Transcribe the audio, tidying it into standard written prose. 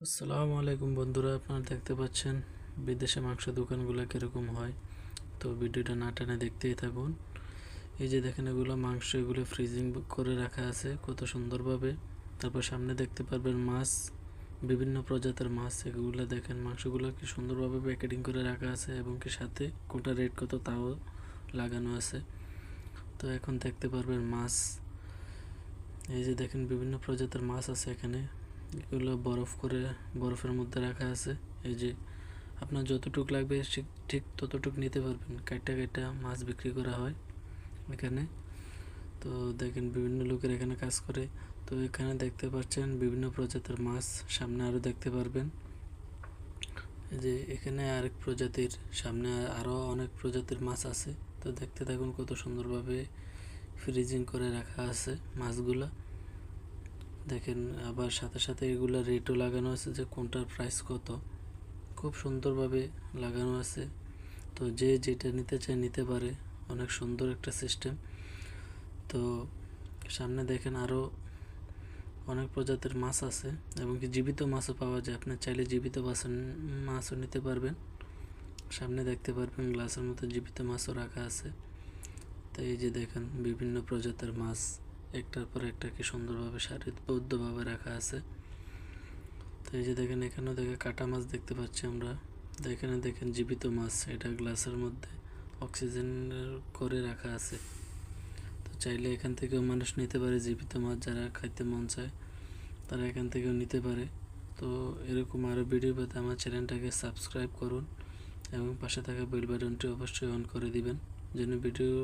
আসসালামু আলাইকুম বন্ধুরা, আপনারা দেখতে পাচ্ছেন বিদেশে মাংস দোকানগুলো কীরকম হয়। তো ভিডিওটা না টেনে দেখতেই থাকুন। এই যে দেখেন, এগুলো মাংস, এগুলো ফ্রিজিং করে রাখা আছে কত সুন্দরভাবে। তারপর সামনে দেখতে পারবেন মাছ, বিভিন্ন প্রজাতির মাছ। এগুলো দেখেন, মাংসগুলো কি সুন্দরভাবে প্যাকেটিং করে রাখা আছে এবং কি সাথে কোনটা রেট কত তাও লাগানো আছে। তো এখন দেখতে পারবেন মাছ। এই যে দেখেন, বিভিন্ন প্রজাতির মাছ আছে এখানে। এগুলো বরফের মধ্যে রাখা আছে। এই যে আপনার যতটুক লাগবে ঠিক ততটুক নিতে পারবেন। কাইটা কাইটা মাছ বিক্রি করা হয় এখানে। তো দেখেন, বিভিন্ন লোকের এখানে কাজ করে। তো এখানে দেখতে পাচ্ছেন বিভিন্ন প্রজাতির মাছ, সামনে আরও দেখতে পারবেন। এই যে এখানে আরেক প্রজাতির, সামনে আরও অনেক প্রজাতির মাছ আছে। তো দেখতে থাকুন কত সুন্দরভাবে ফ্রিজিং করে রাখা আছে মাছগুলা। দেখেন, আবার সাথে সাথে এগুলা রেটও লাগানো আছে যে কোনটার প্রাইস কত। খুব সুন্দরভাবে লাগানো আছে। তো যে যেটা নিতে চায় নিতে পারে। অনেক সুন্দর একটা সিস্টেম। তো সামনে দেখেন আরও অনেক প্রজাতির মাছ আছে এবং কি জীবিত মাছও পাওয়া যায়। আপনি চাইলে জীবিত মাছও নিতে পারবেন। সামনে দেখতে পারবেন গ্লাসের মতো জীবিত মাছও রাখা আছে। তো এই যে দেখেন, বিভিন্ন প্রজাতির মাছ একটার পর একটা কি সুন্দরভাবে সারিবদ্ধভাবে রাখা আছে। তো এই যে দেখেন, এখানেও দেখে কাটা মাছ দেখতে পাচ্ছি আমরা। তো এখানে দেখেন জীবিত মাছ, এটা গ্লাসের মধ্যে অক্সিজেন করে রাখা আছে। তো চাইলে এখান থেকেও মানুষ নিতে পারে জীবিত মাছ, যারা খাইতে মন চায় তারা এখান থেকেও নিতে পারে। তো এরকম আরও ভিডিও পেতে আমার চ্যানেলটাকে সাবস্ক্রাইব করুন এবং পাশে থাকা বেল বাটনটি অবশ্যই অন করে দিবেন, যেন ভিডিও